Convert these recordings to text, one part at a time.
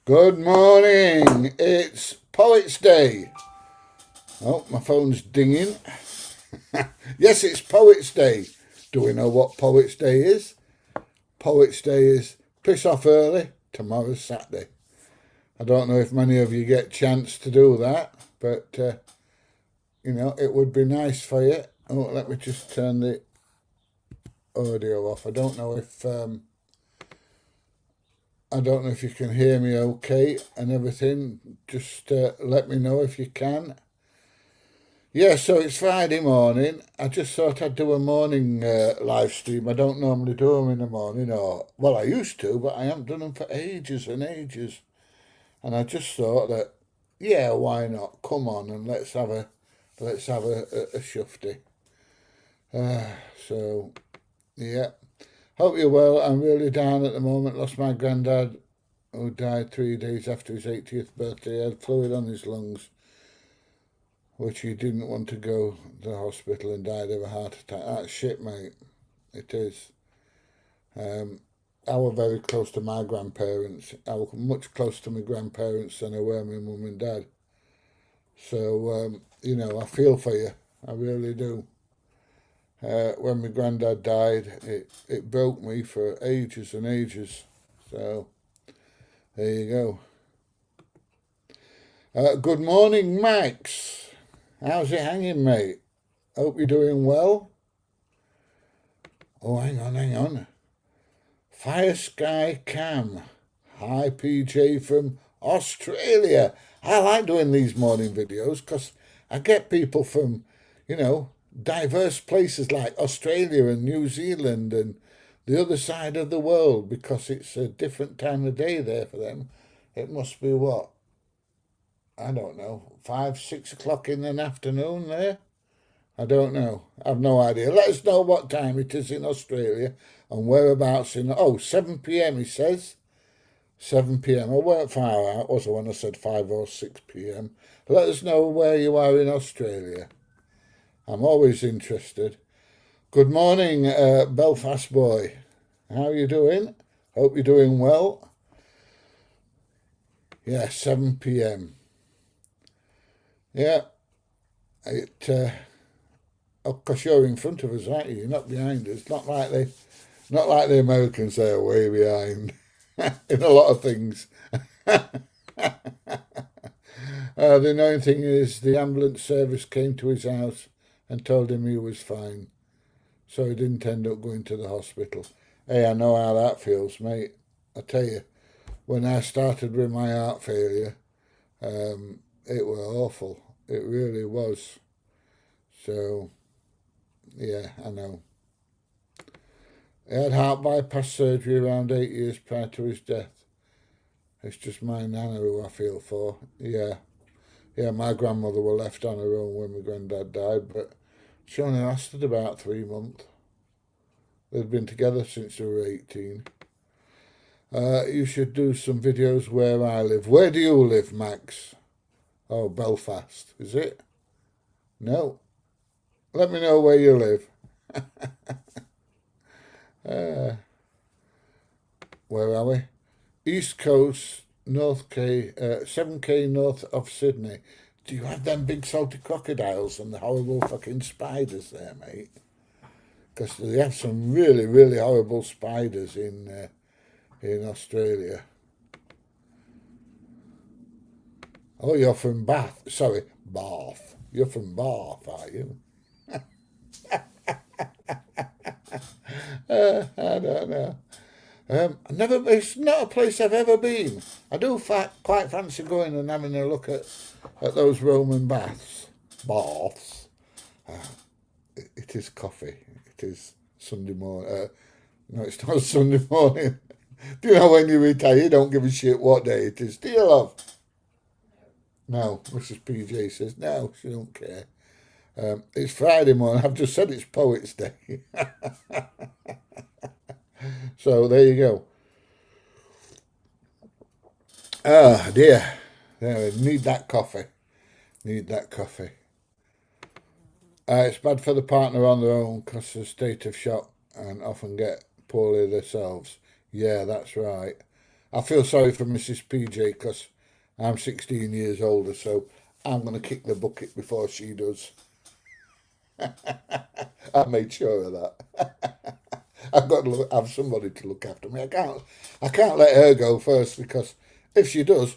Good morning. It's Poets Day. Oh, my phone's dinging. Yes, it's Poets Day. Do we know what Poets Day is? Poets Day is piss off early. Tomorrow's Saturday. I don't know if many of you get a chance to do that, but it would be nice for you. Oh, let me just turn the audio off. I don't know if you can hear me okay and everything. Just let me know if you can. Yeah, so it's Friday morning. I just thought I'd do a morning live stream. I don't normally do them in the morning, or well, I used to, but I haven't done them for ages and ages. And I just thought that, yeah, why not? Come on and let's have a shufty. Uh, so yeah, hope you're well. I'm really down at the moment. Lost my granddad, who died 3 days after his 80th birthday. He had fluid on his lungs, which he didn't want to go to the hospital, and died of a heart attack. That's shit, mate. It is. I was very close to my grandparents. I was much closer to my grandparents than I were my mum and dad. So, I feel for you. I really do. When my granddad died, it broke me for ages and ages. So, there you go. Good morning, Max. How's it hanging, mate? Hope you're doing well. Oh, hang on. Fire Sky Cam. Hi, PJ from Australia. I like doing these morning videos because I get people from, diverse places like Australia and New Zealand and the other side of the world, because it's a different time of day there for them. It must be what? I don't know, 5, 6 o'clock in the afternoon there? I don't know. I've no idea. Let us know what time it is in Australia and whereabouts in. Oh, 7 p.m. he says. 7 p.m. I weren't far out, was I, when I said 5 or 6 p.m. Let us know where you are in Australia. I'm always interested. Good morning, Belfast boy. How are you doing? Hope you're doing well. Yeah, 7 p.m. Yeah, it. Oh, because you're in front of us, aren't you? You're not behind us. Not like the Americans. They're way behind in a lot of things. The annoying thing is the ambulance service came to his house and told him he was fine, so he didn't end up going to the hospital. Hey, I know how that feels, mate. I tell you, when I started with my heart failure, it was awful. It really was. So, yeah, I know. He had heart bypass surgery around 8 years prior to his death. It's just my nana who I feel for. Yeah. Yeah, my grandmother was left on her own when my granddad died, but she only lasted about 3 months. They'd been together since they were 18. You should do some videos where I live. Where do you live, Max? Oh, Belfast, is it? No. Let me know where you live. Uh, where are we? East Coast, North K, 7K north of Sydney. Do you have them big salty crocodiles and the horrible fucking spiders there, mate? Because they have some really, really horrible spiders in Australia. Oh, you're from Bath. Sorry, Bath. You're from Bath, are you? I don't know. Never. It's not a place I've ever been. I do quite fancy going and having a look at those Roman baths. Uh, it is coffee. It is Sunday morning. No, it's not Sunday morning. Do you know when you retire, you don't give a shit what day it is? Do you, love? No, Mrs. PJ says no. She don't care. It's Friday morning. I've just said it's Poets Day. So there you go. Ah, dear. There, need that coffee. Need that coffee. It's bad for the partner on their own because of the state of shock and often get poorly themselves. Yeah, that's right. I feel sorry for Mrs. PJ because I'm 16 years older, so I'm going to kick the bucket before she does. I made sure of that. I've got to have somebody to look after me. I can't let her go first because if she does,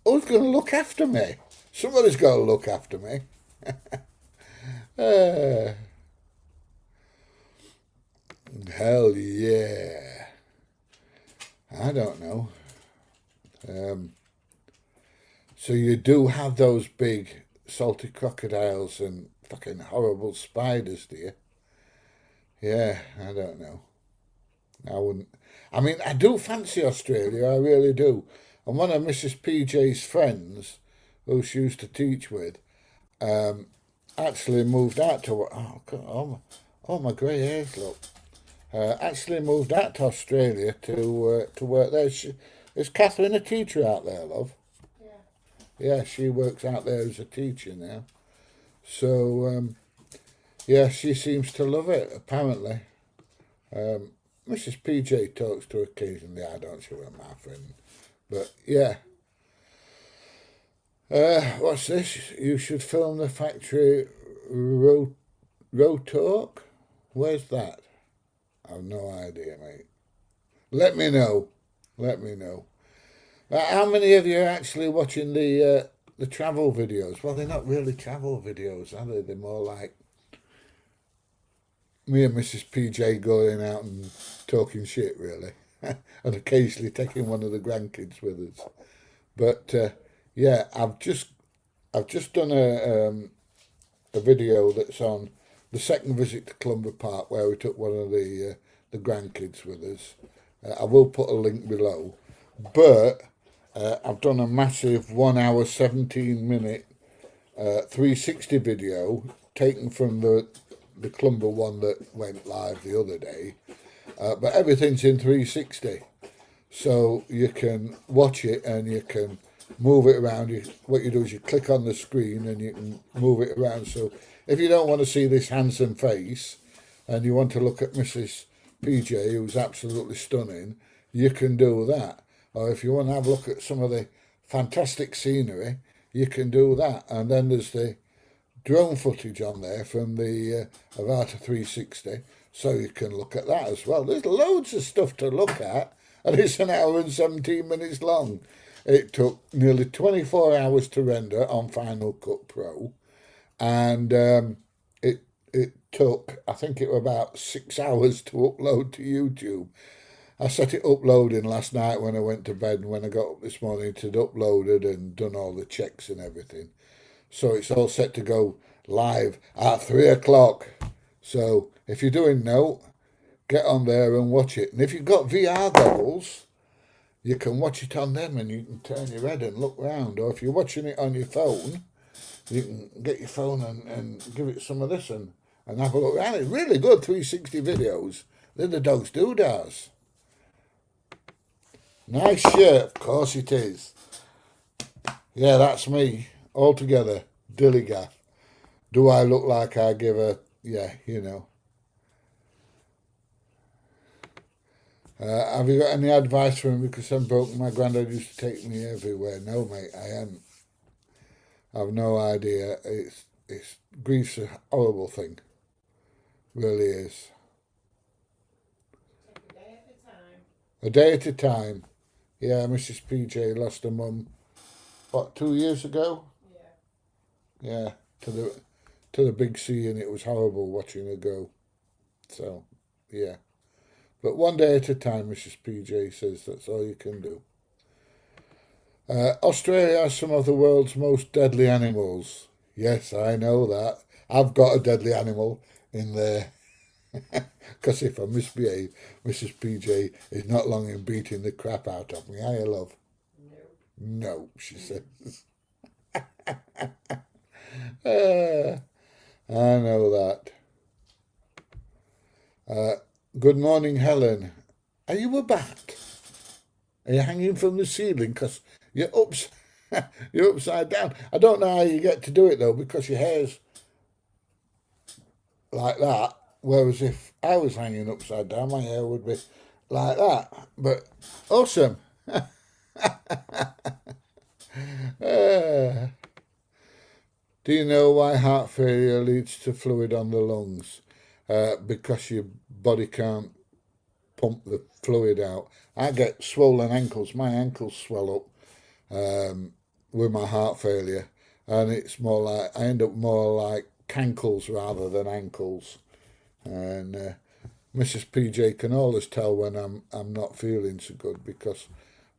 who's going to look after me? Somebody's got to look after me. Uh, hell yeah. I don't know. So you do have those big salty crocodiles and fucking horrible spiders, do you? Yeah, I don't know. I wouldn't. I mean, I do fancy Australia, I really do. And one of Mrs. PJ's friends, who she used to teach with, um, actually moved out to. Oh, God, oh my grey hairs, look. Actually moved out to Australia to work there. Is Catherine a teacher out there, love? Yeah, she works out there as a teacher now. So, yeah, she seems to love it, apparently. Mrs. PJ talks to her occasionally. I don't show her my friend. But, yeah. What's this? You should film the factory Rotork? Where's that? I've no idea, mate. Let me know. Let me know. How many of you are actually watching the travel videos? Well, they're not really travel videos, are they? They're more like me and Mrs. PJ going out and talking shit, really, and occasionally taking one of the grandkids with us. But yeah, I've just done a video that's on the second visit to Clumber Park where we took one of the grandkids with us. I will put a link below, but I've done a massive 1 hour 17-minute 360 video taken from the Clumber one that went live the other day, but everything's in 360, so you can watch it and you can move it around. What you do is you click on the screen and you can move it around. So if you don't want to see this handsome face and you want to look at Mrs. PJ, who's absolutely stunning, you can do that. Or if you want to have a look at some of the fantastic scenery, you can do that. And then there's the drone footage on there from the Avata 360, so you can look at that as well. There's loads of stuff to look at, and it's 1 hour and 17 minutes long. It took nearly 24 hours to render on Final Cut Pro, and it took, I think it was about 6 hours to upload to YouTube. I set it uploading last night when I went to bed, and when I got up this morning, it had uploaded and done all the checks and everything. So it's all set to go live at 3 o'clock. So if you're doing Note, get on there and watch it. And if you've got VR goggles, you can watch it on them and you can turn your head and look round. Or if you're watching it on your phone, you can get your phone and give it some of this and have a look around. It's really good 360 videos. They're the dog's doodahs. Nice shirt, of course it is. Yeah, that's me, all together, dillygaff. Do I look like I give a, yeah, you know. Have you got any advice for me because I'm broke? My granddad used to take me everywhere. No, mate, I haven't. I've no idea. It's grief's a horrible thing. Really is. A day at a time. Yeah, Mrs. PJ lost her mum, what, 2 years ago? Yeah, to the big sea, and it was horrible watching her go. So, yeah. But one day at a time, Mrs. PJ says that's all you can do. Australia has some of the world's most deadly animals. Yes, I know that. I've got a deadly animal in there. Because if I misbehave, Mrs. PJ is not long in beating the crap out of me. Are you, love? No, she says. I know that. Good morning, Helen. Are you a bat? Are you hanging from the ceiling? Because you're upside down. I don't know how you get to do it though, because your hair's like that. Whereas if I was hanging upside down, my hair would be like that. But awesome. Uh, do you know why heart failure leads to fluid on the lungs? Because your body can't pump the fluid out. I get swollen ankles. My ankles swell up with my heart failure, and it's more like I end up more like cankles rather than ankles. And Mrs. PJ can always tell when I'm not feeling so good because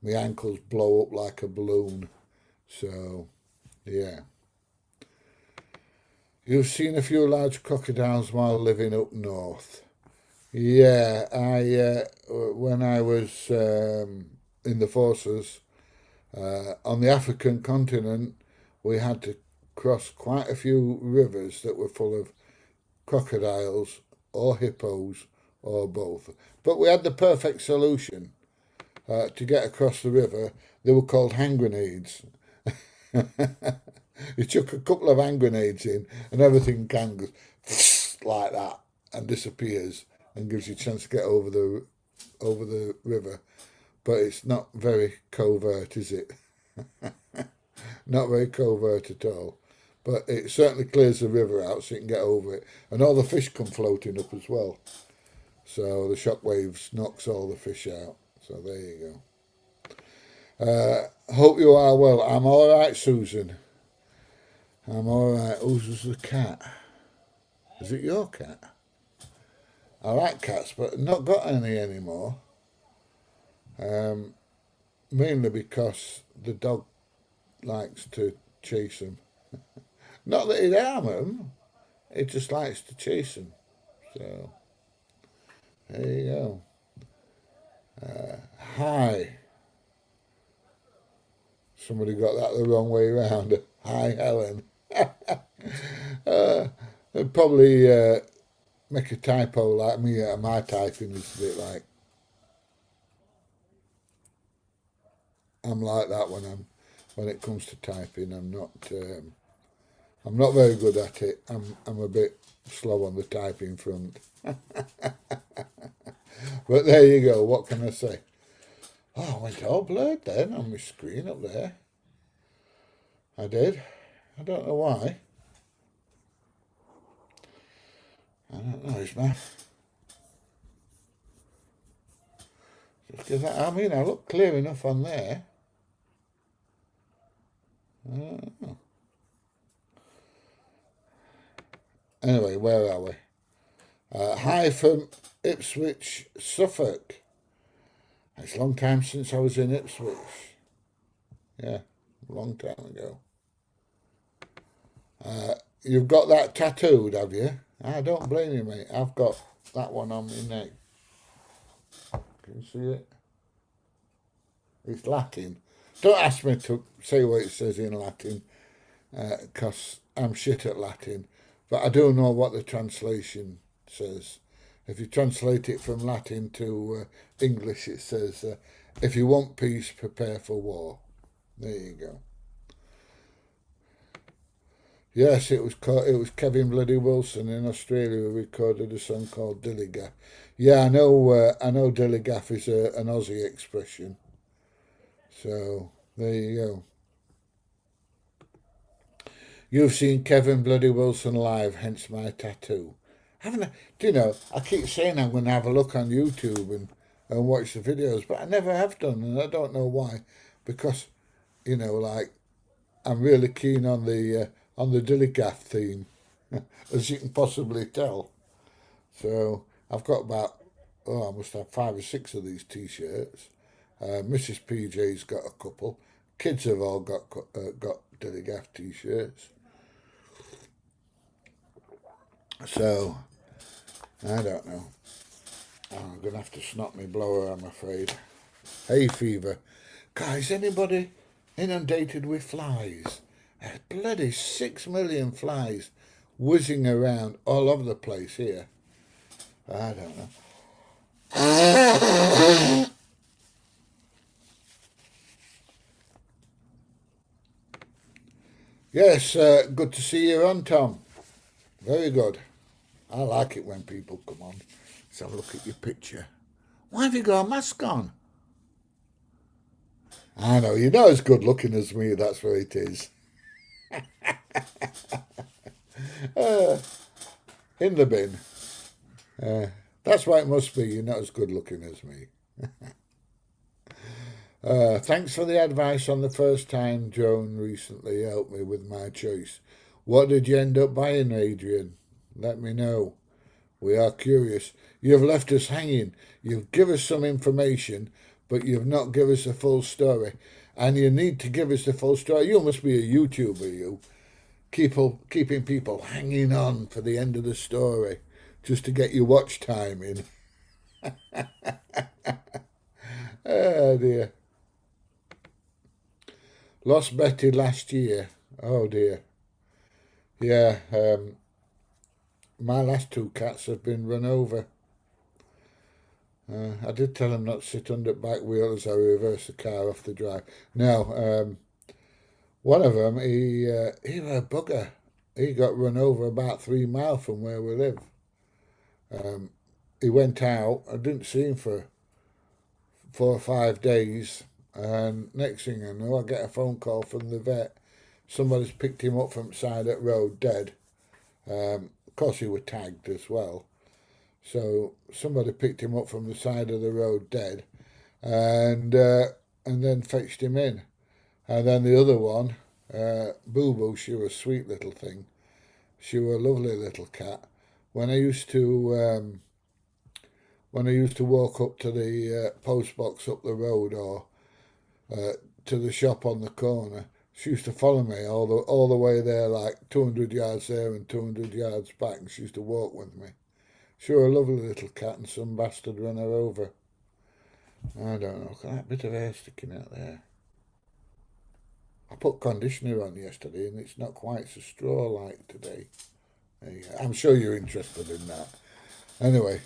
my ankles blow up like a balloon. So yeah. You've seen a few large crocodiles while living up north. Yeah, I when I was in the forces on the African continent, we had to cross quite a few rivers that were full of crocodiles or hippos or both. But we had the perfect solution to get across the river. They were called hand grenades. You chuck a couple of hand grenades in, and everything can go like that and disappears, and gives you a chance to get over the river. But it's not very covert, is it? Not very covert at all. But it certainly clears the river out so you can get over it, and all the fish come floating up as well. So the shock waves knocks all the fish out. So there you go. Hope you are well. I'm all right, Susan. I'm all right. Who's the cat? Is it your cat? I like cats, but not got any anymore. Mainly because the dog likes to chase them. Not that he'd harm them, it just likes to chase them. So there you go. Hi. Somebody got that the wrong way round. Hi, Helen. They'd probably make a typo like me. My typing is a bit like I'm like that when it comes to typing. I'm not very good at it. I'm a bit slow on the typing front. But there you go. What can I say? Oh, I went all blurred then on my screen up there. I did. I don't know why. I don't know. It's my. Because I mean, I look clear enough on there. Anyway, where are we? Hi from Ipswich, Suffolk. It's a long time since I was in Ipswich. Yeah, a long time ago. You've got that tattooed, have you? I don't blame you, mate. I've got that one on my neck. Can you see it? It's Latin. Don't ask me to say what it says in Latin, because I'm shit at Latin. But I do know what the translation says. If you translate it from Latin to English, it says, if you want peace, prepare for war. There you go. Yes, it was Kevin Bloody Wilson in Australia who recorded a song called Dillygaff. Yeah, I know Dillygaff is an Aussie expression. So there you go. You've seen Kevin Bloody Wilson live, hence my tattoo. Haven't I? Do you know, I keep saying I'm going to have a look on YouTube and watch the videos, but I never have done, and I don't know why. Because, like, I'm really keen on the Dillygaff theme, as you can possibly tell. So I've got I must have 5 or 6 of these T-shirts. Mrs. PJ's got a couple. Kids have all got Dillygaff T-shirts. So I don't know. I'm going to have to snot my blower, I'm afraid. Hay fever. Guys, anybody inundated with flies? Bloody 6 million flies whizzing around all over the place here. I don't know. Yes, good to see you on, Tom. Very good. I like it when people come on. Let's have a look at your picture. Why have you got a mask on? I know, you're not as good looking as me, that's what it is. Uh, in the bin. Uh, that's why it must be, you're not as good looking as me. Thanks for the advice on the first time Joan recently helped me with my choice. What did you end up buying, Adrian? Let me know. We are curious. You've left us hanging. You've given us some information, but you've not given us the full story. And you need to give us the full story. You must be a YouTuber, you. Keeping people hanging on for the end of the story just to get your watch time in. Oh dear. Lost Betty last year. Oh dear. Yeah, my last two cats have been run over. I did tell him not to sit under the back wheel as I reversed the car off the drive. No, one of them, he was a bugger. He got run over about 3 miles from where we live. Um, he went out. I didn't see him for 4 or 5 days. And next thing I know, I get a phone call from the vet. Somebody's picked him up from the side of the road, dead. Of course, he was tagged as well. So somebody picked him up from the side of the road, dead, and then fetched him in. And then the other one, Boo Boo, she was a sweet little thing. She was a lovely little cat. When I used to walk up to the post box up the road or to the shop on the corner, she used to follow me all the way there, like 200 yards there and 200 yards back, and she used to walk with me. She was a lovely little cat, and some bastard ran her over. I don't know, that bit of hair sticking out there. I put conditioner on yesterday, and it's not quite so straw-like today. I'm sure you're interested in that. Anyway,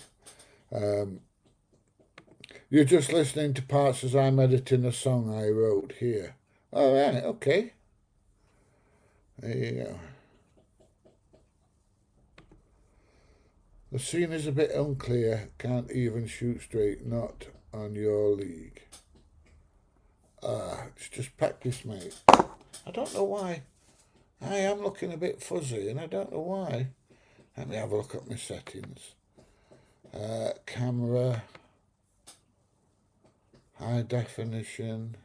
you're just listening to parts as I'm editing a song I wrote here. All right, okay. There you go. The scene is a bit unclear. Can't even shoot straight. Not on your league. It's just practice, mate. I don't know why. I am looking a bit fuzzy, and I don't know why. Let me have a look at my settings. Camera. High definition.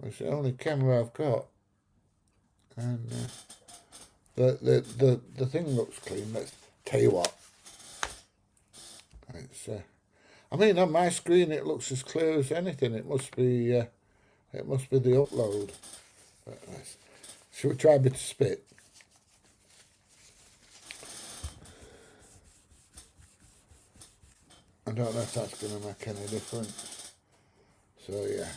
It's the only camera I've got. And the thing looks clean. Let's tell you what. It's I mean, on my screen it looks as clear as anything. It must be the upload. Should we try a bit of spit? I don't know if that's going to make any difference. So yeah.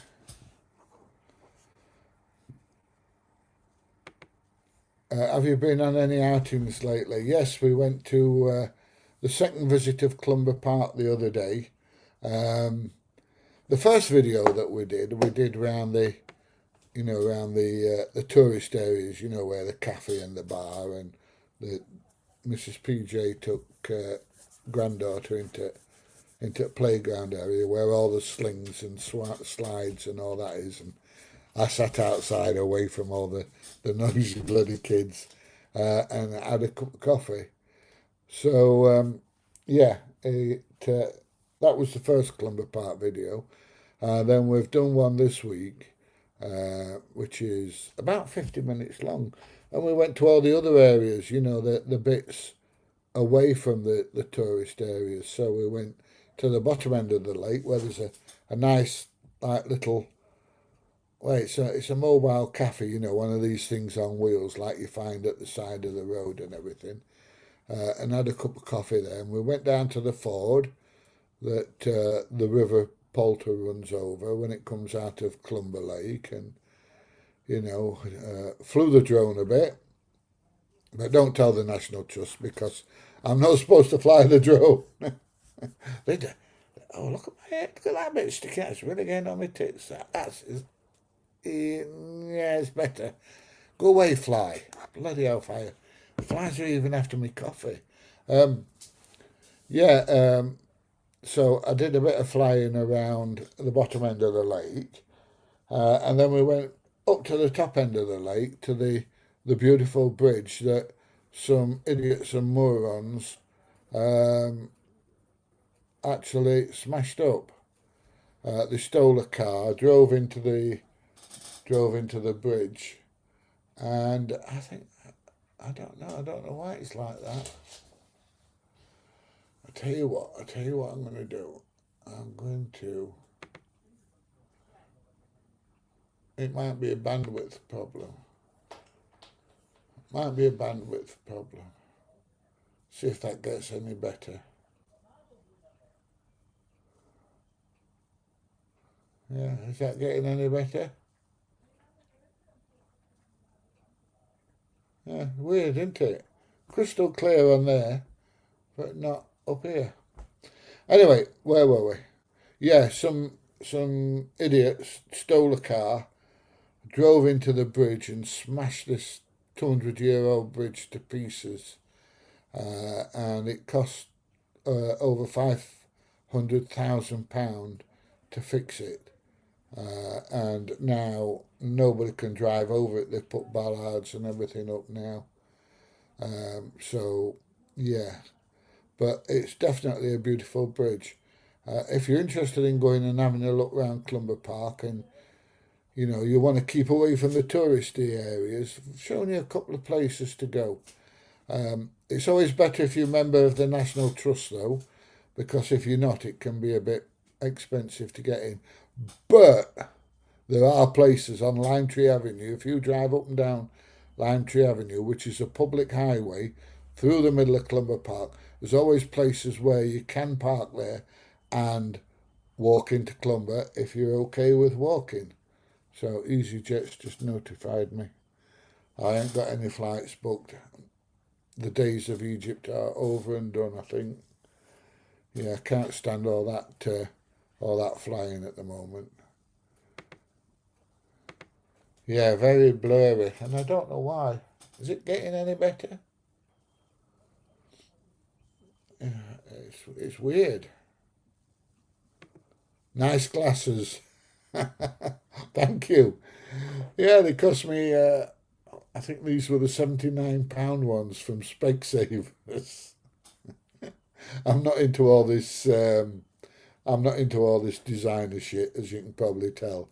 Have you been on any outings lately? Yes, we went to the second visit of Clumber Park the other day. The first video that we did around the tourist areas, where the cafe and the bar, and the Mrs. PJ took granddaughter into a playground area where all the slings and slides and all that is, and I sat outside away from all the noisy bloody kids and had a cup of coffee. So yeah, that was the first Clumber Park video. Then we've done one this week, which is about 50 minutes long. And we went to all the other areas, the bits away from the tourist areas. So we went to the bottom end of the lake where there's a nice, like, little... Well, it's a mobile cafe, one of these things on wheels like you find at the side of the road and everything. And had a cup of coffee there. And we went down to the ford that the River Poulter runs over when it comes out of Clumber Lake, and flew the drone a bit, but don't tell the National Trust because I'm not supposed to fly the drone. Oh, look at my head! Look at that bit sticking out. It's really getting on my tits. Yeah, it's better. Go away, fly! Bloody hellfire! Flies are even after me coffee. Yeah, so I did a bit of flying around the bottom end of the lake, and then we went up to the top end of the lake to the beautiful bridge that some idiots and morons um, actually smashed up. They stole a car, drove into the bridge, and I don't know why it's like that. I tell you what I'm going to do. I'm going to. It might be a bandwidth problem. Might be a bandwidth problem. See if that gets any better. Yeah, is that getting any better? Yeah, weird, isn't it? Crystal clear on there, but not up here. Anyway, where were we? Yeah, some idiots stole a car, drove into the bridge, and smashed this 200-year-old bridge to pieces. And it cost over £500,000 to fix it. And now nobody can drive over it. They've put bollards and everything up now. So, yeah, but it's definitely a beautiful bridge. If you're interested in going and having a look around Clumber Park and you want to keep away from the touristy areas, I've shown you a couple of places to go. It's always better if you're a member of the National Trust, though, because if you're not, it can be a bit expensive to get in. But there are places on Lime Tree Avenue. If you drive up and down Lime Tree Avenue, which is a public highway through the middle of Clumber Park, there's always places where you can park there and walk into Clumber if you're okay with walking. So EasyJet's just notified me. I ain't got any flights booked. The days of Egypt are over and done, I think. Yeah, I can't stand all that flying at the moment. Yeah, very blurry, and I don't know why. Is it getting any better? It's weird. Nice glasses. Thank you. Yeah, they cost me. I think these were the £79 ones from Specsavers. I'm not into all this. I'm not into all this designer shit, as you can probably tell.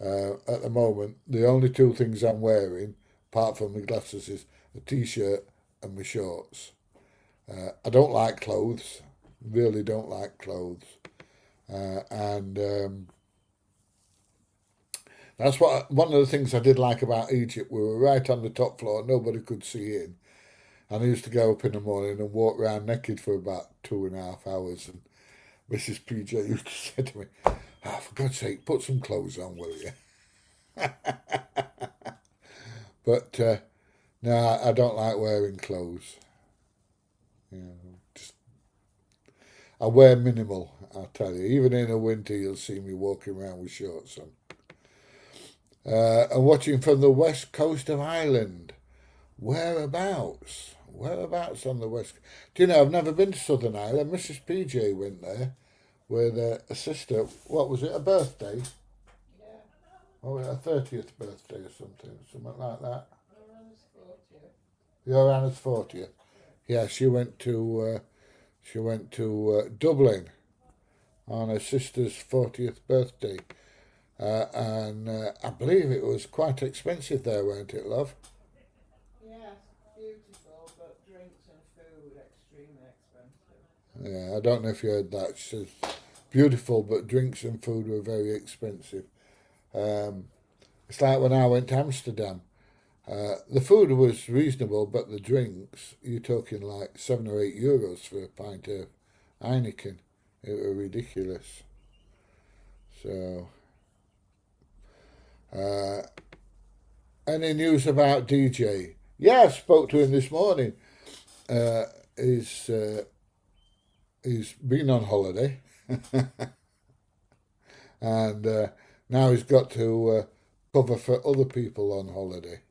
At the moment, the only two things I'm wearing, apart from my glasses, is a t-shirt and my shorts. I don't like clothes. Really don't like clothes. And that's one of the things I did like about Egypt. We were right on the top floor, nobody could see in. And I used to go up in the morning and walk around naked for about 2.5 hours. And Mrs. PJ used to say to me, "Oh, for God's sake, put some clothes on, will you?" But no, I don't like wearing clothes. You know, just I wear minimal. I'll tell you. Even in the winter, you'll see me walking around with shorts on. And watching from the west coast of Ireland. Whereabouts? Whereabouts on the west? Do you know? I've never been to Southern Ireland. Mrs. PJ went there with a sister. What was it? A birthday? Or a 30th birthday or something like that. Your Anna's 40th. Yeah, she went to Dublin on her sister's 40th birthday, and I believe it was quite expensive there, weren't it, love? Yeah, I don't know if you heard that. She says beautiful, but drinks and food were very expensive. Um, it's like when I went to Amsterdam. The food was reasonable, but the drinks, you're talking like €7 or €8 for a pint of Heineken. It was ridiculous. So, uh, any news about DJ? Yeah, I spoke to him this morning. Uh, he's he's been on holiday, and now he's got to cover for other people on holiday.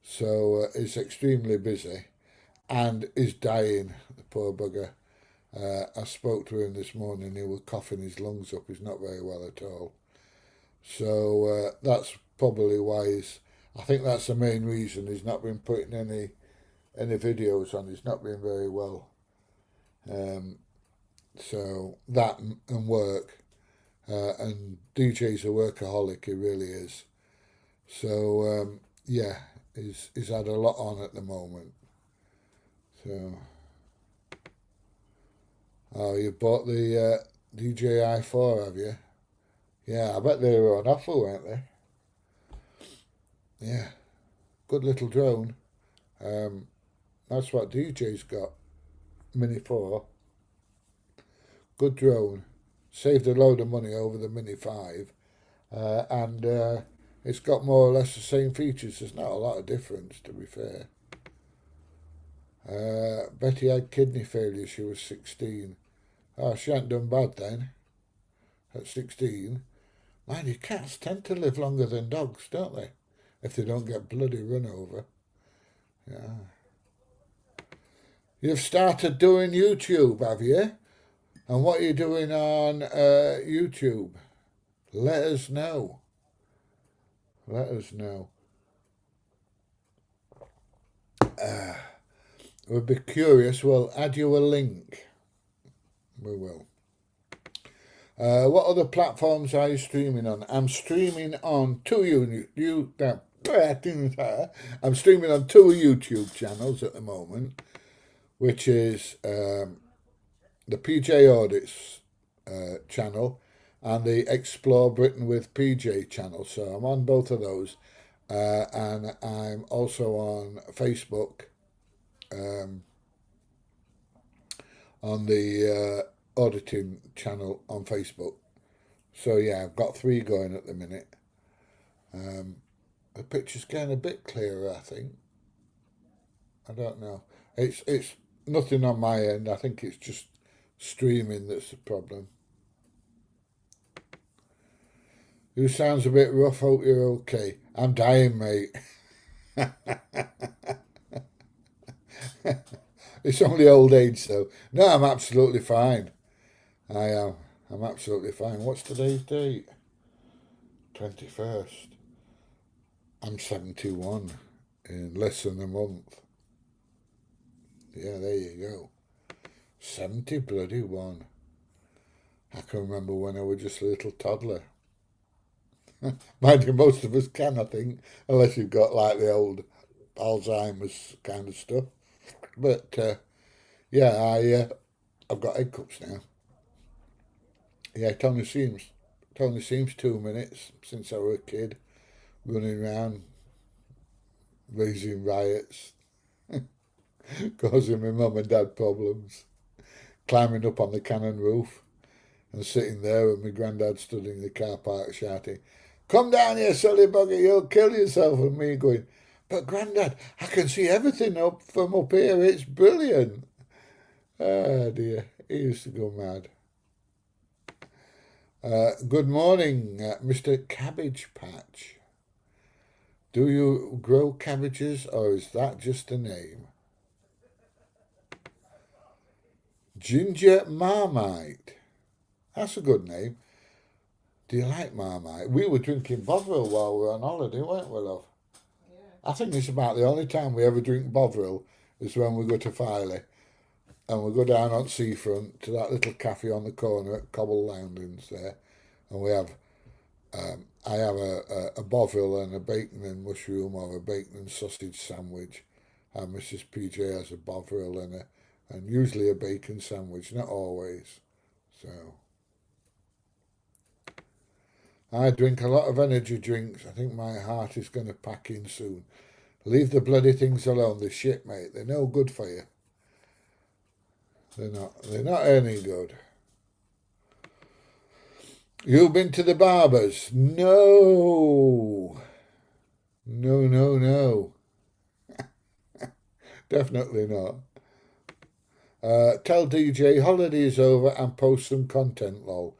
So he's extremely busy and is dying, the poor bugger. I spoke to him this morning. He was coughing his lungs up. He's not very well at all. So that's probably why I think that's the main reason he's not been putting any videos on. He's not been very well. So that and work. And DJ's a workaholic, he really is. So yeah, he's had a lot on at the moment. So, oh, you bought the DJI-4, have you? Yeah, I bet they were on offer, weren't they? Yeah, good little drone. That's what DJ's got. Mini 4. Good drone. Saved a load of money over the Mini 5. And it's got more or less the same features. There's not a lot of difference, to be fair. Betty had kidney failure. She was 16. Oh, she hadn't done bad then. At 16. Mind you, cats tend to live longer than dogs, don't they? If they don't get bloody run over. Yeah. You've started doing YouTube, have you? And what are you doing on YouTube? Let us know. Let us know. We'll be curious. We'll add you a link. We will. What other platforms are you streaming on? I'm streaming on I'm streaming on 2 YouTube channels at the moment, which is the PJ Audits channel and the Explore Britain with PJ channel. So I'm on both of those, and I'm also on Facebook, on the auditing channel on Facebook. So yeah, I've got 3 going at the minute. The picture's getting a bit clearer, I think. I don't know. It's nothing on my end. I think it's just streaming that's the problem. You sounds a bit rough. Hope you're okay. I'm dying, mate. It's only old age, though. No, I'm absolutely fine. I am. I'm absolutely fine. What's today's date? 21st. I'm 71 in less than a month. Yeah, there you go. 70 bloody 1. I can remember when I was just a little toddler. Mind you, most of us can, I think, unless you've got like the old Alzheimer's kind of stuff. But yeah, I've got egg cups now. Yeah, it only seems 2 minutes since I was a kid, running around, raising riots, causing my mum and dad problems, climbing up on the cannon roof and sitting there with my granddad stood in the car park shouting, "Come down here, silly bugger, you'll kill yourself," and me going, "But Grandad, I can see everything up from up here, it's brilliant." Oh dear, he used to go mad. Good morning, Mr. Cabbage Patch. Do you grow cabbages or is that just a name? Ginger Marmite. That's a good name. Do you like Marmite? We were drinking Bovril while we were on holiday, weren't we, love? I think it's about the only time we ever drink Bovril is when we go to Filey and we go down on seafront to that little cafe on the corner at Cobble Loundings there, and we have I have a Bovril and a bacon and mushroom or a bacon and sausage sandwich, and Mrs. PJ has a Bovril and usually a bacon sandwich, not always. So I drink a lot of energy drinks. I think my heart is going to pack in soon. Leave the bloody things alone. They're shit, mate. They're no good for you. They're not. They're not any good. You've been to the barbers? No. No, no, no. Definitely not. Tell DJ holiday is over and post some content, lol.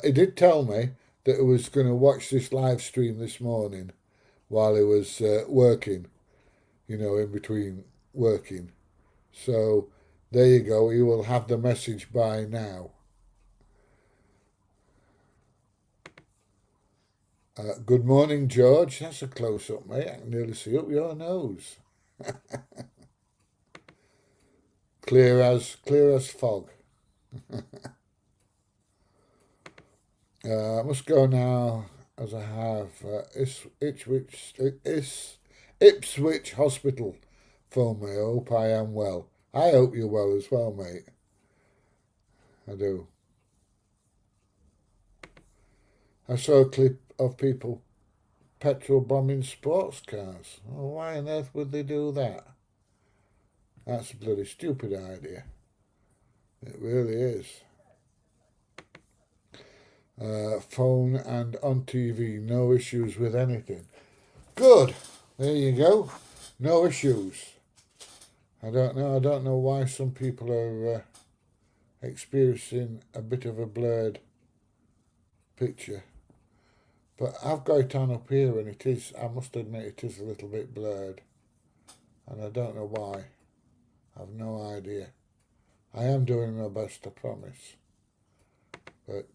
He did tell me that he was going to watch this live stream this morning while he was working, in between working. So There you go. He will have the message by now. Good morning, George. That's a close-up, mate. I can nearly see up your nose. Clear as fog. I must go now, as I have Ipswich Hospital phone me. I hope I am well. I hope you're well as well, mate. I do. I saw a clip of people petrol bombing sports cars. Oh, why on earth would they do that? That's a bloody stupid idea. It really is. Phone and on TV, no issues with anything. Good. There you go. No issues. I don't know why some people are experiencing a bit of a blurred picture. But I've got it on up here and it is, I must admit, it is a little bit blurred. And I don't know why. I've no idea. I am doing my best, I promise. But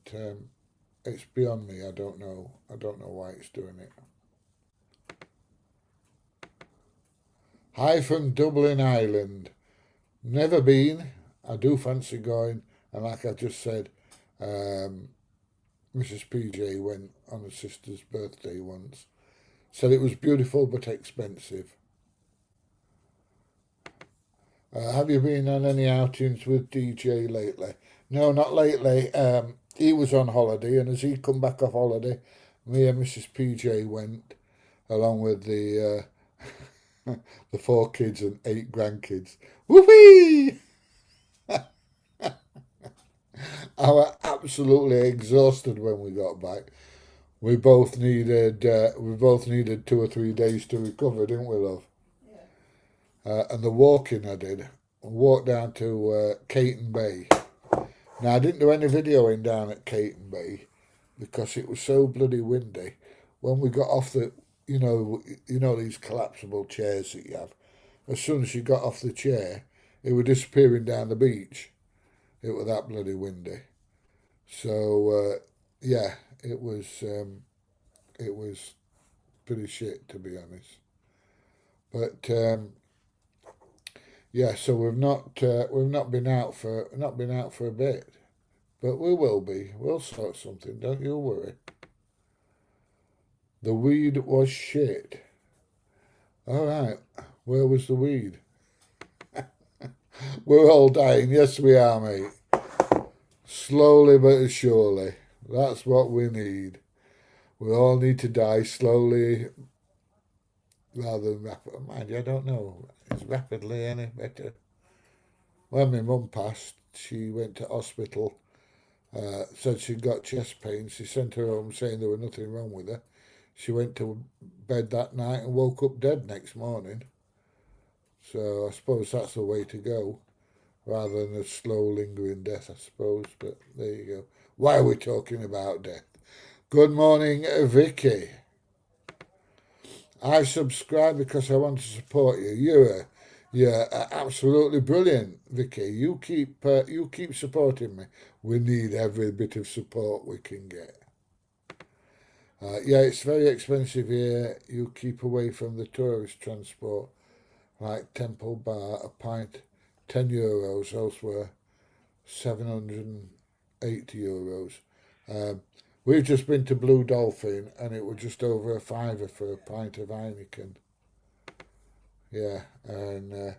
it's beyond me. I don't know why it's doing it. Hi from Dublin, Ireland. Never been. I do fancy going. And like I just said, Mrs. PJ went on her sister's birthday once. Said it was beautiful but expensive. Have you been on any outings with DJ lately? No, not lately. He was on holiday, and as he come back off holiday, me and Mrs. PJ went, along with the 4 kids and 8 grandkids. Whoopee! I was absolutely exhausted when we got back. We both needed 2 or 3 days to recover, didn't we, love? And the walking I did, I walked down to Caton Bay. Now I didn't do any videoing down at Caton Bay because it was so bloody windy. When we got off the, you know these collapsible chairs that you have. As soon as you got off the chair, it was disappearing down the beach. It was that bloody windy. So yeah, it was pretty shit, to be honest. But yeah, so we've not been out for a bit, but we will be. We'll sort something. Don't you worry. The weed was shit. All right, where was the weed? We're all dying. Yes, we are, mate. Slowly but surely. That's what we need. We all need to die slowly rather than rapidly. Mind you, I don't know. Is rapidly any better? When my mum passed, she went to hospital, said she'd got chest pain. She sent her home saying there was nothing wrong with her. She went to bed that night and woke up dead next morning. So I suppose that's the way to go, rather than a slow, lingering death, I suppose. But there you go. Why are we talking about death? Good morning, Vicky. I subscribe because I want to support you. You're absolutely brilliant, Vicky. You keep supporting me. We need every bit of support we can get. Yeah, it's very expensive here. You keep away from the tourist transport, like Temple Bar, a pint, €10. Elsewhere, €780. We've just been to Blue Dolphin, and it was just over £5 for a pint of Heineken. Yeah, and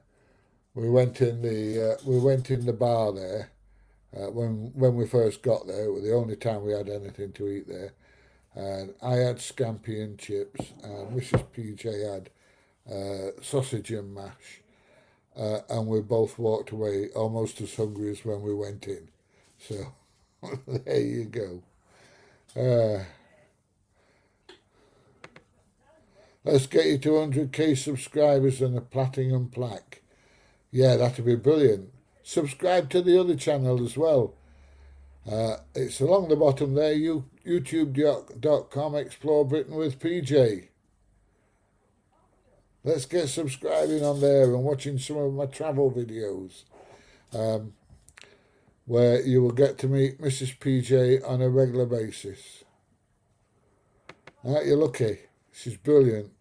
we went in the bar there when we first got there. It was the only time we had anything to eat there, and I had scampi and chips, and Mrs. PJ had sausage and mash, and we both walked away almost as hungry as when we went in. So there you go. Let's get you to 100k subscribers and a platinum plaque. Yeah, that'd be brilliant. Subscribe to the other channel as well. It's along the bottom there, youtube.com, Explore Britain with PJ. Let's get subscribing on there and watching some of my travel videos. where you will get to meet Mrs. PJ on a regular basis. You're lucky. She's brilliant.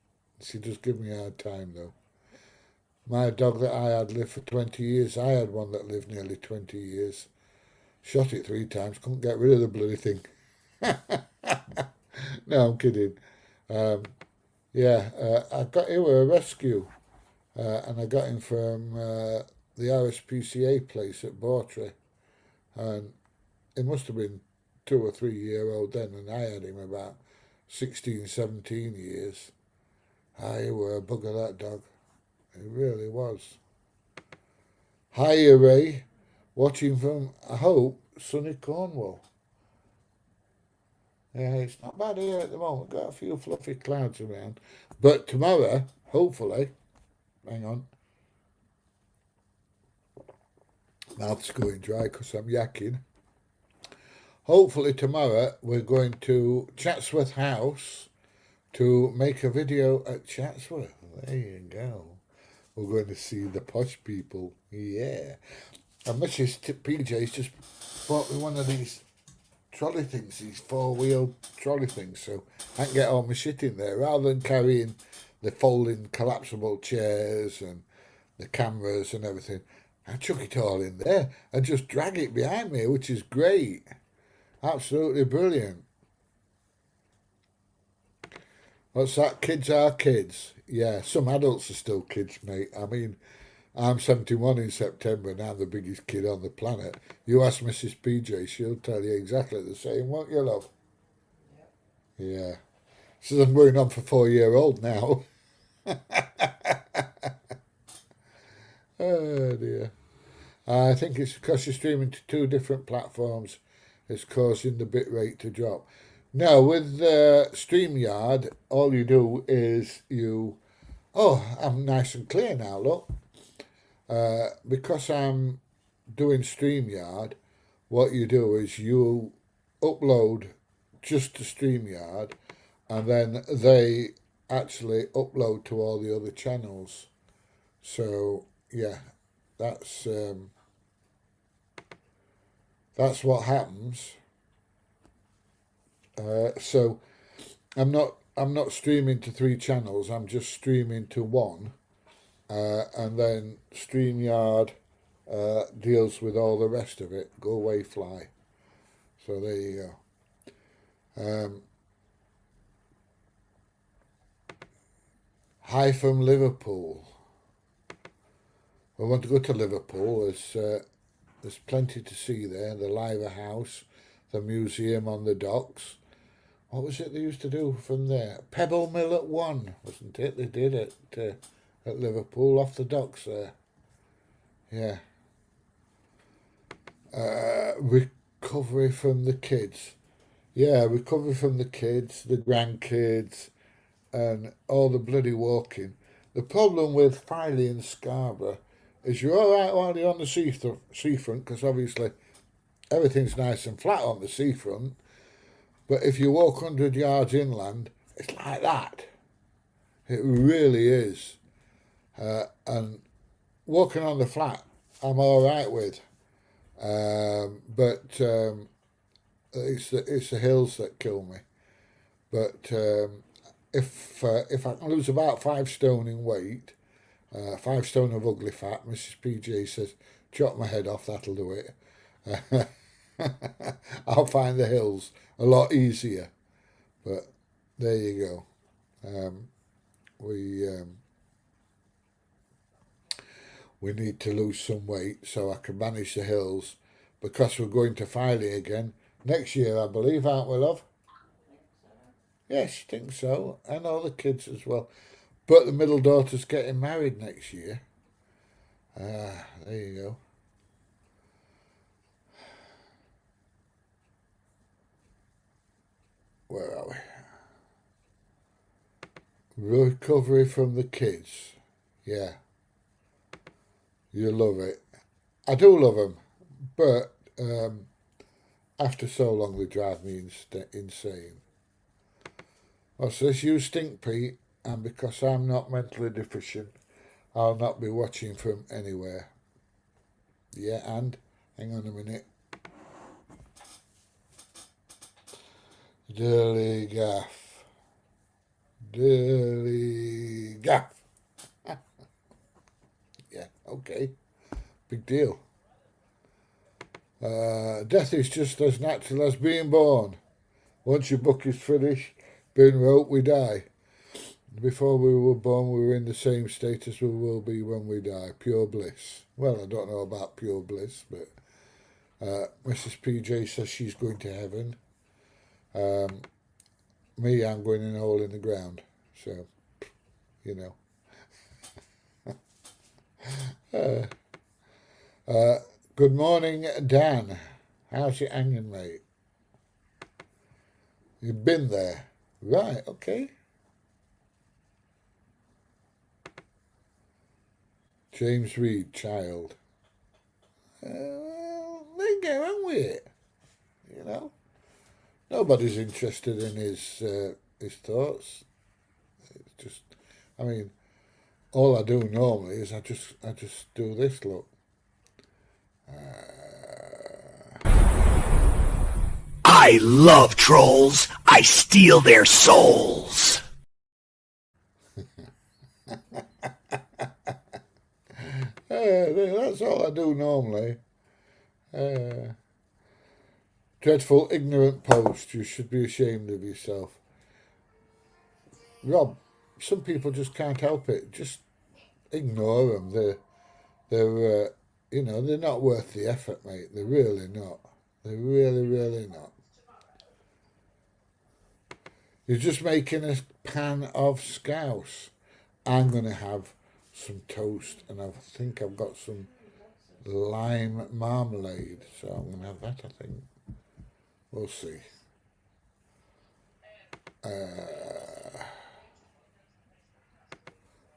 She does give me a hard time though. My dog that I had lived for 20 years. I had one that lived nearly 20 years. Shot it 3 times. Couldn't get rid of the bloody thing. No, I'm kidding. I got him a rescue. And I got him from the RSPCA place at Bawtry. And it must have been 2 or 3 year old then, and I had him about 16, 17 years. I were a bugger, that dog. It really was. Hi, Ray. Watching from, I hope, sunny Cornwall. Yeah, it's not bad here at the moment. Got a few fluffy clouds around. But tomorrow, hopefully, hang on. Mouth's going dry because I'm yakking. Hopefully tomorrow we're going to Chatsworth House to make a video at Chatsworth. There you go. We're going to see the posh people. Yeah. And Mrs. PJ's just bought me one of these trolley things, these 4-wheel trolley things, so I can get all my shit in there rather than carrying the folding collapsible chairs and the cameras and everything. I chuck it all in there and just drag it behind me, which is great. Absolutely brilliant. What's that? Kids are kids. Yeah, some adults are still kids, mate. I mean, I'm 71 in September and I'm the biggest kid on the planet. You ask Mrs. PJ, she'll tell you exactly the same, won't you, love? Yeah. Says I'm going on for 4-year-old now. Oh, dear. I think it's because you're streaming to 2 different platforms. It's causing the bit rate to drop. Now, with StreamYard, all you do is you... Oh, I'm nice and clear now, look. Because I'm doing StreamYard, what you do is you upload just to StreamYard, and then they actually upload to all the other channels. So, yeah, that's what happens. So I'm not streaming to 3 channels. I'm just streaming to 1, and then StreamYard deals with all the rest of it. Go away, fly. So there you go. Hi from Liverpool. I want to go to Liverpool. There's plenty to see there. The Liver House, the museum on the docks. What was it they used to do from there? Pebble Mill at 1, wasn't it? They did it at Liverpool, off the docks there. Yeah. Recovery from the kids. Yeah, recovery from the kids, the grandkids, and all the bloody walking. The problem with Filey and Scarborough is you're all right while you're on the seafront, because obviously everything's nice and flat on the seafront. But if you walk 100 yards inland, it's like that. It really is. And walking on the flat, I'm all right with. But it's the hills that kill me. But if I can lose about 5 stone in weight, 5 stone of ugly fat, Mrs. PJ says, chop my head off, that'll do it. I'll find the hills a lot easier. But there you go. We need to lose some weight so I can manage the hills, because we're going to Filey again next year, I believe, aren't we, love? Yes, I think so. And all the kids as well. But the middle daughter's getting married next year. There you go. Where are we? Recovery from the kids. Yeah. You love it. I do love them. But after so long, they drive me insane. Oh, so this you stink, Pete, and because I'm not mentally deficient, I'll not be watching from anywhere. Yeah, and hang on a minute. Dilly gaff. Dilly gaff. Yeah, okay. Big deal. Death is just as natural as being born. Once your book is finished, being wrote, we die. Before we were born, we were in the same state as we will be when we die. Pure bliss. Well, I don't know about pure bliss, but Mrs. PJ says she's going to heaven. Me, I'm going in a hole in the ground. So, you know. Good morning, Dan. How's your hanging, mate? You've been there. Right, okay. James Reed, child. They get on with it, you know. Nobody's interested in his thoughts. It's just, I mean, all I do normally is I just do this. Look. I love trolls. I steal their souls. That's all I do normally. Dreadful, ignorant post. You should be ashamed of yourself. Rob, some people just can't help it. Just ignore them. They're they're not worth the effort, mate. They're really not. They're really, really not. You're just making a pan of scouse. I'm going to have some toast, and I think I've got some lime marmalade, so I'm going to have that, I think. We'll see.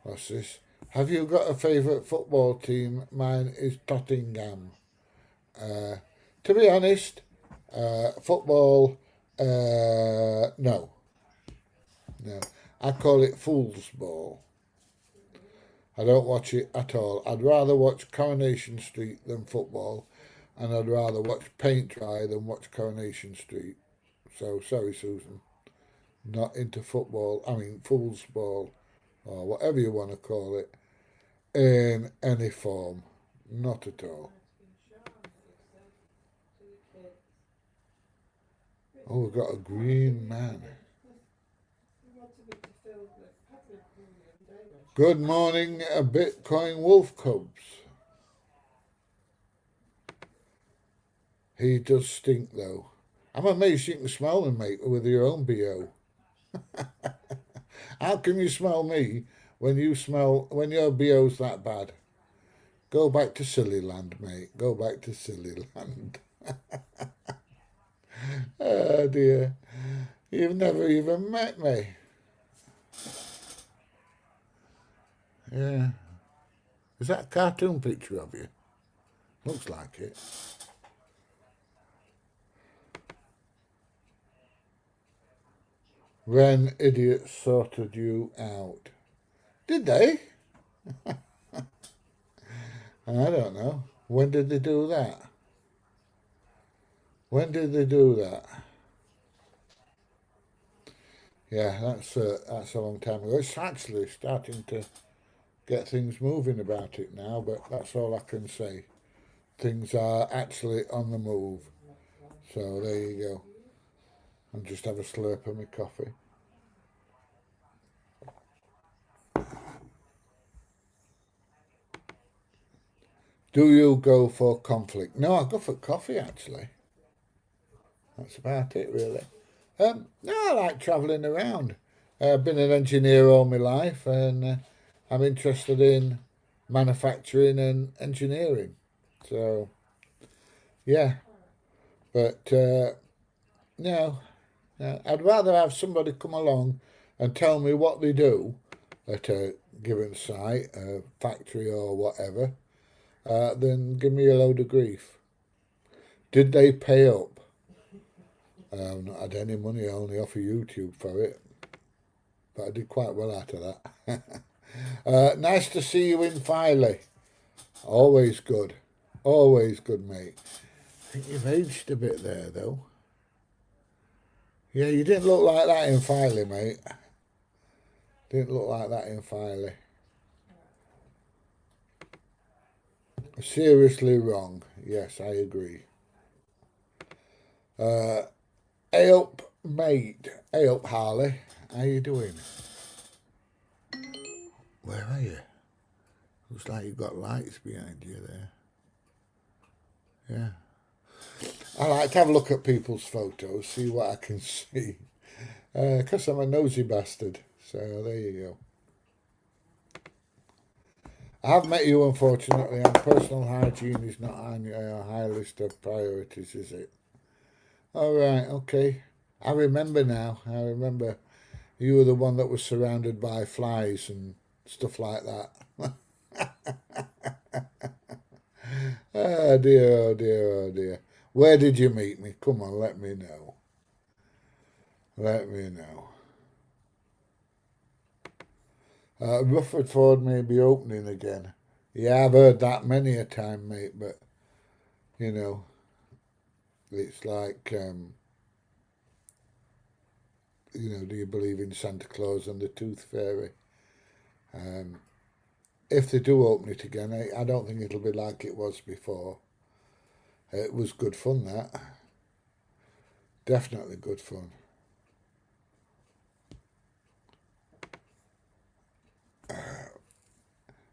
What's this? Have you got a favourite football team? Mine is Tottenham. To be honest, football, no. I call it fool's ball. I don't watch it at all. I'd rather watch Coronation Street than football, and I'd rather watch paint dry than watch Coronation Street. So, sorry, Susan. Not into football. I mean, fool's ball, or whatever you want to call it, in any form. Not at all. Oh, we've got a green man. Good morning, Bitcoin Wolf Cubs. He does stink, though. I'm amazed you can smell him, mate, with your own BO. How can you smell me when your BO's that bad? Go back to silly land, mate. Go back to silly land. Oh, dear. You've never even met me. Yeah. Is that a cartoon picture of you? Looks like it. When idiots sorted you out. Did they? I don't know. When did they do that? When did they do that? Yeah, that's a long time ago. It's actually starting to get things moving about it now, but that's all I can say. Things are actually on the move. So there you go. I'll just have a slurp of my coffee. Do you go for conflict? No, I go for coffee, actually. That's about it, really. No, I like travelling around. I've been an engineer all my life, and I'm interested in manufacturing and engineering. So, yeah. But, no, I'd rather have somebody come along and tell me what they do at a given site, a factory or whatever, than give me a load of grief. Did they pay up? I've not had any money, I only offer YouTube for it. But I did quite well out of that. Nice to see you in Filey. Always good. Always good, mate. I think you've aged a bit there, though. Yeah, you didn't look like that in Filey, mate. Didn't look like that in Filey. Seriously wrong. Yes, I agree. Hey up, mate. Hey up, Harley. How you doing? Where are you? Looks like you've got lights behind you there. Yeah. I like to have a look at people's photos, see what I can see. Because I'm a nosy bastard. So there you go. I have met you, unfortunately, and personal hygiene is not on your high list of priorities, is it? All right, okay. I remember now. I remember you were the one that was surrounded by flies and stuff like that. Oh dear, oh dear, oh dear. Where did you meet me? Come on, let me know. Let me know. Rufford Ford may be opening again. Yeah, I've heard that many a time, mate, but, you know, it's like, do you believe in Santa Claus and the Tooth Fairy? Um, if they do open it again, I don't think it'll be like it was before. It was good fun, that. Definitely good fun.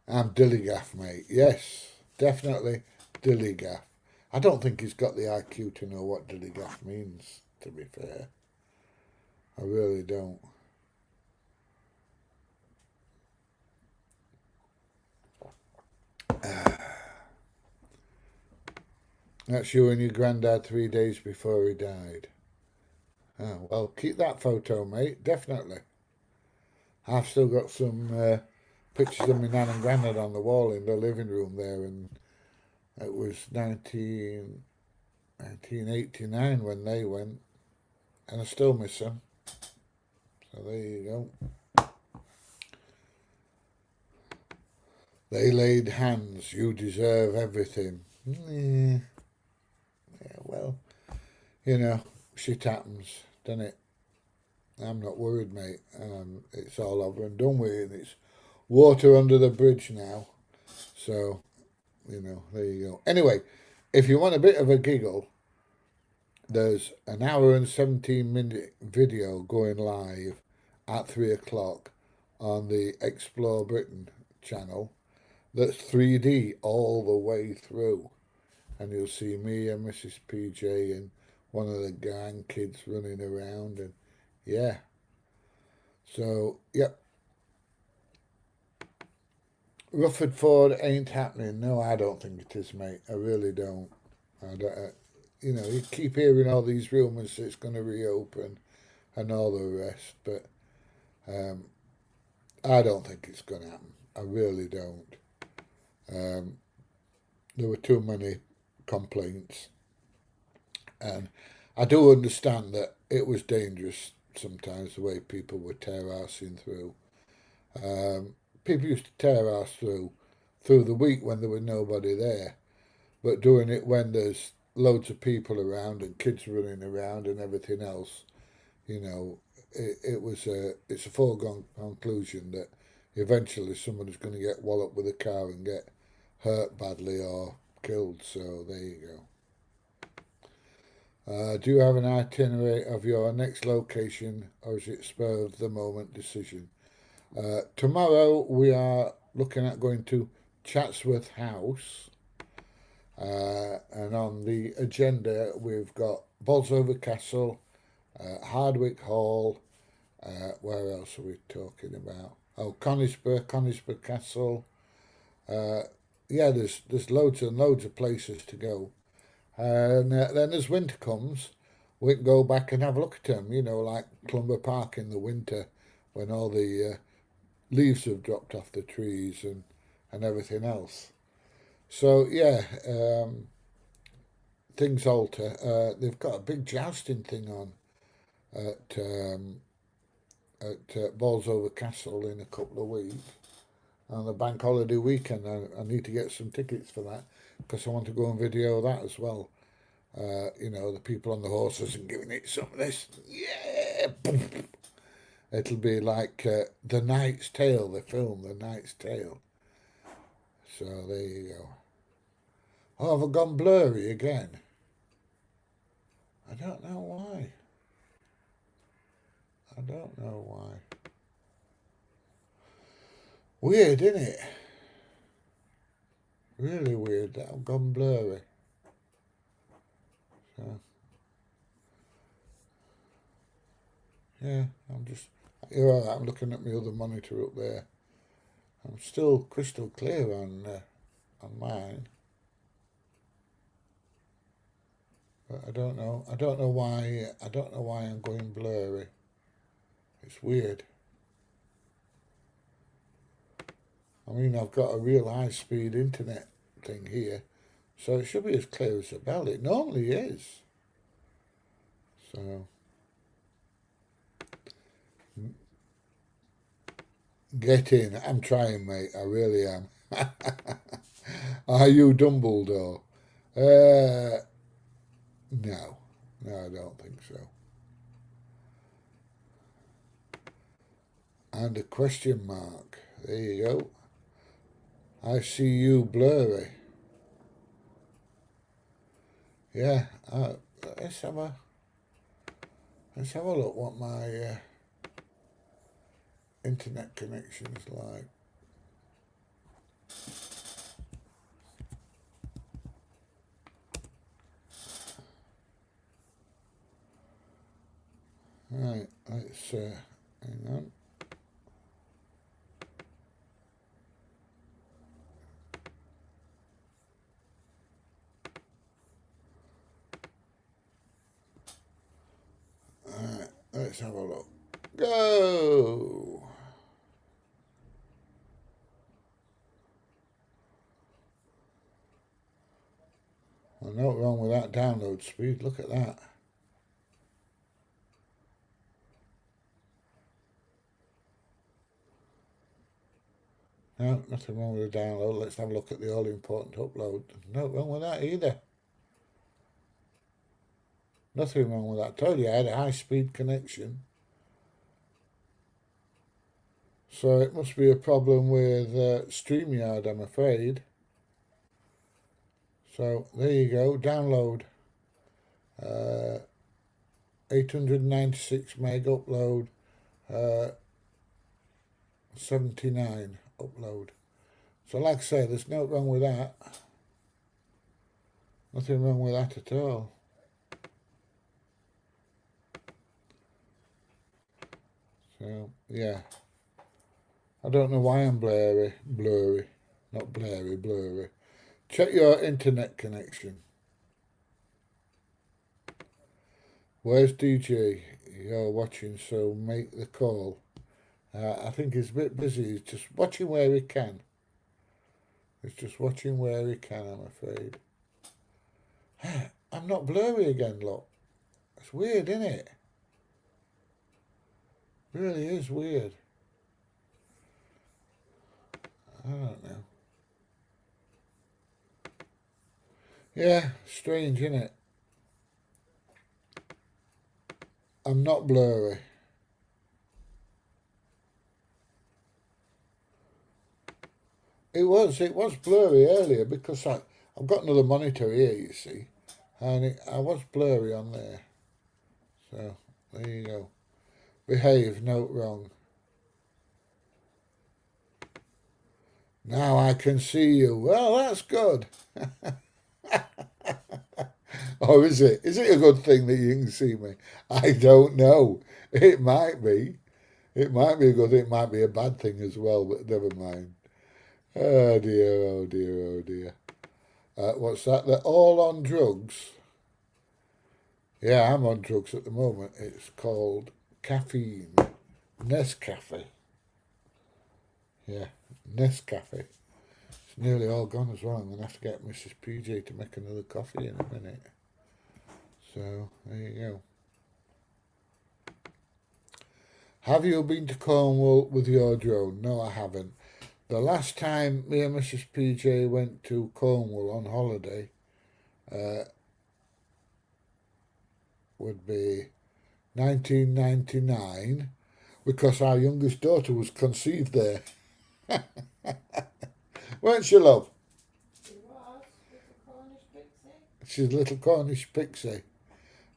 I'm Dillygaff, mate. Yes, definitely Dillygaff. I don't think he's got the IQ to know what Dillygaff means, to be fair. I really don't. That's you and your granddad 3 days before he died. Oh, well, keep that photo, mate. Definitely. I've still got some pictures of my nan and granddad on the wall in the living room there, and it was 1989 when they went, and I still miss them. So there you go. They laid hands. You deserve everything. Yeah, well, shit happens, doesn't it? I'm not worried, mate. It's all over and done with, and it's water under the bridge now. So, there you go. Anyway, if you want a bit of a giggle, there's an hour and 17-minute video going live at 3 o'clock on the Explore Britain channel that's 3D all the way through. And you'll see me and Mrs. PJ and one of the gang kids running around, and yeah. So, yep. Rufford Ford ain't happening. No, I don't think it is, mate. I really don't. You keep hearing all these rumours that it's going to reopen and all the rest, but I don't think it's going to happen. I really don't. There were too many complaints, and I do understand that it was dangerous sometimes the way people were tear-arsing through. People used to tear-arse through the week when there was nobody there, but doing it when there's loads of people around and kids running around and everything else, it's a foregone conclusion that eventually somebody's going to get walloped with a car and get hurt badly or killed. So there you go. Do you have an itinerary of your next location, or is it spur of the moment decision? Tomorrow we are looking at going to Chatsworth House, and on the agenda we've got Bolsover Castle, Hardwick Hall. Where else are we talking about? Oh, Conisbrough Castle. Yeah, there's loads and loads of places to go. And then as winter comes, we can go back and have a look at them. Like Clumber Park in the winter, when all the leaves have dropped off the trees and everything else. So yeah, things alter. They've got a big jousting thing on at Bolsover Castle in a couple of weeks. on the bank holiday weekend. I need to get some tickets for that because I want to go and video that as well. You know, the people on the horses and giving it some of this. Yeah! It'll be like The Knight's Tale, the film, The Knight's Tale. So there you go. Oh, have I gone blurry again? I don't know why. I don't know why. Weird, isn't it? Really weird that I've gone blurry. So, yeah, you're all right, I'm looking at my other monitor up there. I'm still crystal clear on mine. But I don't know why I'm going blurry. It's weird. I mean, I've got a real high-speed internet thing here, so it should be as clear as a bell. It normally is. So, get in. I'm trying, mate. I really am. Are you Dumbledore? No. No, I don't think so. And a question mark. There you go. I see you blurry. Yeah. Let's have a look what my internet connection is like. Right, let's hang on. Alright, let's have a look. Go! Well, no wrong with that download speed. Look at that. No, nothing wrong with the download. Let's have a look at the all-important upload. No wrong with that either. Nothing wrong with that. I told you I had a high-speed connection. So it must be a problem with StreamYard, I'm afraid. So there you go. Download. 896 meg upload. 79 upload. So like I say, there's no wrong with that. Nothing wrong with that at all. So yeah, I don't know why I'm blurry, not blurry. Check your internet connection. Where's DJ? You're watching, so make the call. I think he's a bit busy. He's just watching where he can. He's just watching where he can, I'm afraid. I'm not blurry again, look. It's weird, isn't it? It really is weird. I don't know. Yeah, strange, isn't it? I'm not blurry. It was blurry earlier because I've got another monitor here, you see, and I was blurry on there. So there you go. Behave, note wrong. Now I can see you. Well, that's good. Or is it? Is it a good thing that you can see me? I don't know. It might be. It might be a good thing. It might be a bad thing as well, but never mind. Oh dear, oh dear, oh dear. What's that? They're all on drugs. Yeah, I'm on drugs at the moment. It's called caffeine. Nescafe. Yeah, Nescafe. It's nearly all gone as well. I'm going to have to get Mrs. PJ to make another coffee in a minute. So, there you go. Have you been to Cornwall with your drone? No, I haven't. The last time me and Mrs. PJ went to Cornwall on holiday would be 1999, because our youngest daughter was conceived there. Weren't she, love? She was, little Cornish pixie. She's a little Cornish pixie.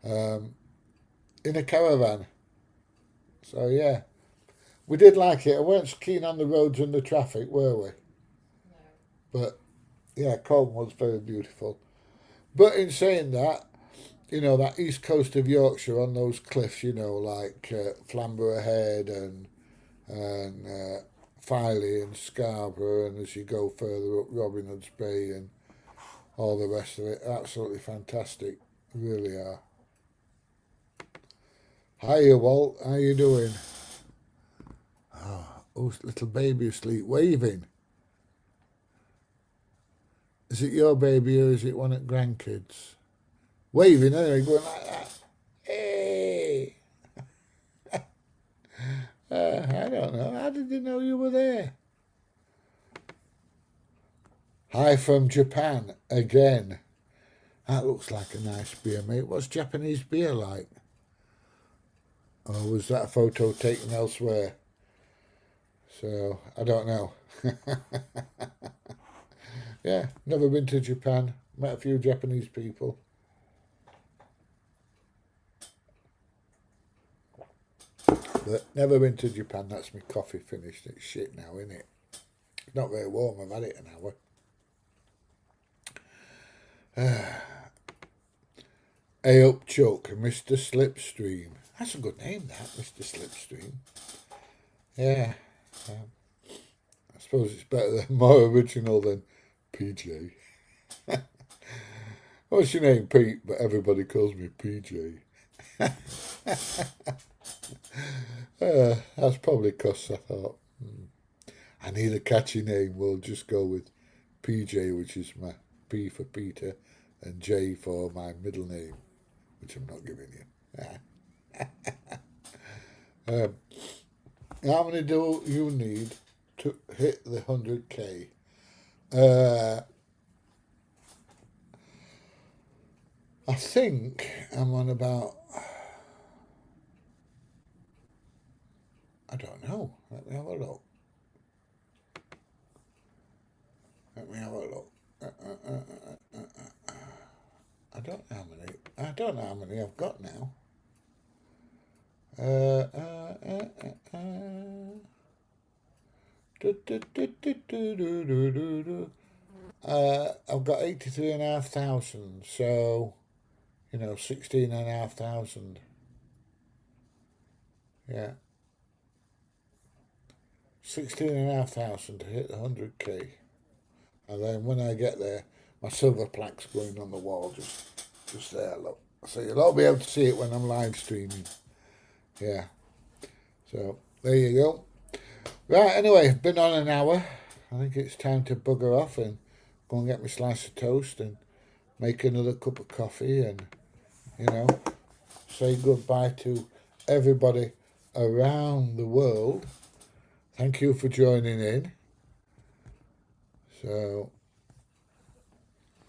In a caravan. So, yeah. We did like it. I weren't so keen on the roads and the traffic, were we? No. But, yeah, Cornwall's very beautiful. But in saying that, you know, that east coast of Yorkshire on those cliffs, you know, like Flamborough Head and Filey and Scarborough, and as you go further up, Robin Hood's Bay and all the rest of it, absolutely fantastic, really are. Hiya, Walt, how you doing? Oh, little baby asleep, waving. Is it your baby or is it one of grandkids? Waving anyway, going like that. Hey! I don't know. How did you know you were there? Hi from Japan again. That looks like a nice beer, mate. What's Japanese beer like? Or was that a photo taken elsewhere? So, I don't know. Yeah, never been to Japan. Met a few Japanese people. But never been to Japan. That's my coffee finished. It's shit now, isn't it? It's not very warm. I've had it an hour. Hey up, Chuck, Mr. Slipstream. That's a good name, that, Mr. Slipstream. Yeah. I suppose it's better than more original than PJ. What's your name, Pete? But everybody calls me PJ. That's probably because I thought, I need a catchy name. We'll just go with PJ, which is my P for Peter, and J for my middle name, which I'm not giving you. How many do you need to hit the 100k? I think I'm on about, I don't know. Let me have a look. I don't know how many I've got now. I've got 83,500, so 16,500. Yeah, 16,500 to hit the 100k, and then when I get there, my silver plaque's going on the wall, just there. Look, so you'll all be able to see it when I'm live streaming. Yeah. So there you go. Right. Anyway, been on an hour. I think it's time to bugger off and go and get my slice of toast and make another cup of coffee and say goodbye to everybody around the world. Thank you for joining in. So,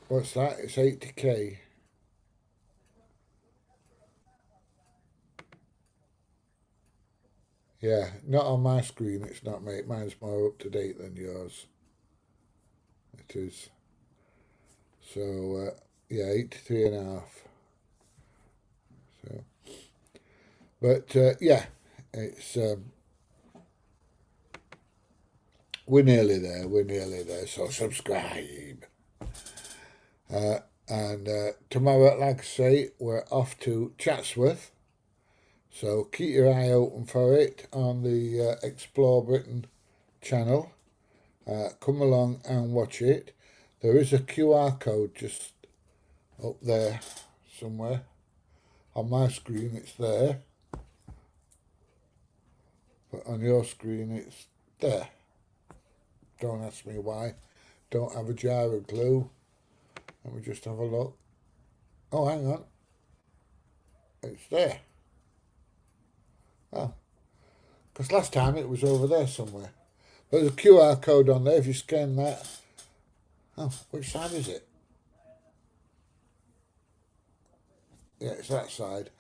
what's that? It's 80k. Yeah, not on my screen, it's not, mate. Mine's more up to date than yours. It is. So, yeah, 83 and a half. So, but, yeah, it's, we're nearly there, so subscribe. And tomorrow, like I say, we're off to Chatsworth. So keep your eye open for it on the Explore Britain channel. Come along and watch it. There is a QR code just up there somewhere. On my screen it's there. But on your screen it's there. Don't ask me why. Don't have a jar of glue. Let me just have a look. Oh, hang on. It's there. Oh, because last time it was over there somewhere. There's a QR code on there. If you scan that, oh, which side is it? Yeah, it's that side.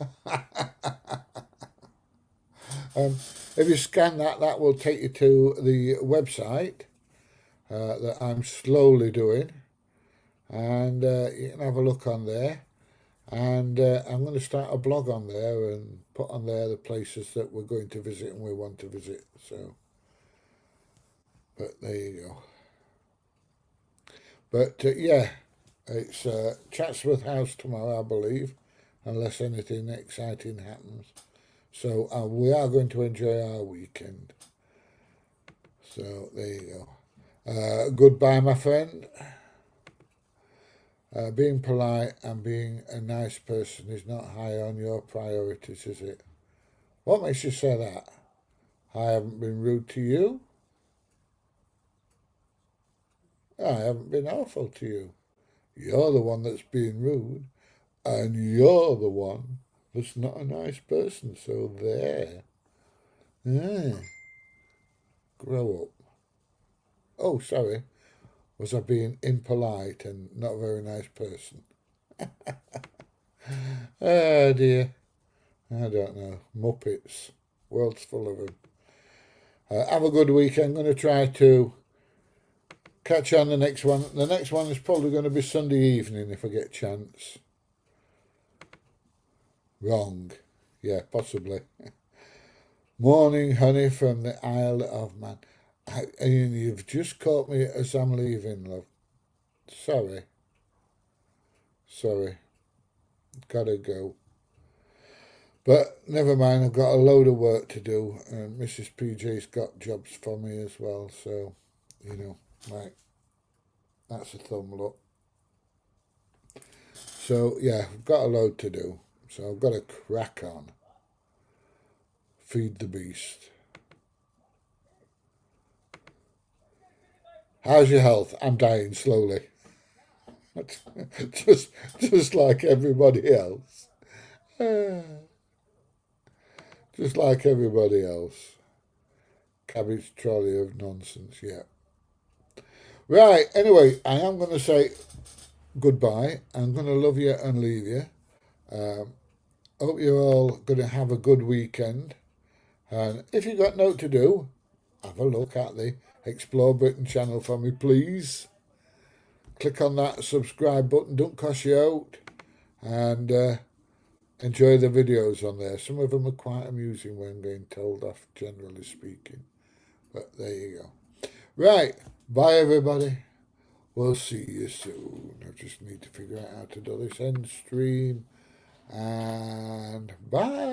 If you scan that, that will take you to the website that I'm slowly doing, and you can have a look on there. And I'm going to start a blog on there and put on there the places that we're going to visit and we want to visit. So, but there you go. But yeah, it's Chatsworth House tomorrow, I believe, unless anything exciting happens. So we are going to enjoy our weekend. So there you go. Goodbye, my friend. Being polite and being a nice person is not high on your priorities, is it? What makes you say that? I haven't been rude to you. I haven't been awful to you. You're the one that's being rude, and you're the one that's not a nice person. So there. Yeah. Grow up. Oh, sorry. Was I being impolite and not a very nice person? Oh dear. I don't know. Muppets. World's full of them. Have a good weekend. I'm going to try to catch on the next one. The next one is probably going to be Sunday evening if I get a chance. Wrong. Yeah, possibly. Morning, honey, from the Isle of Man. And you've just caught me as I'm leaving, love. Sorry. Gotta go. But never mind, I've got a load of work to do, and Mrs. PJ's got jobs for me as well, so, you know, like, that's a thumb up. So, yeah, I've got a load to do, so I've got to crack on. Feed the beast. How's your health? I'm dying slowly. just like everybody else. Just like everybody else. Cabbage trolley of nonsense, yeah. Right, anyway, I am going to say goodbye. I'm going to love you and leave you. Hope you're all going to have a good weekend. And if you've got note to do, have a look at the Explore Britain channel for me, please. Click on that subscribe button, don't cost you out. And enjoy the videos on there. Some of them are quite amusing when being told off, generally speaking. But there you go. Right, bye everybody. We'll see you soon. I just need to figure out how to do this end stream. And bye.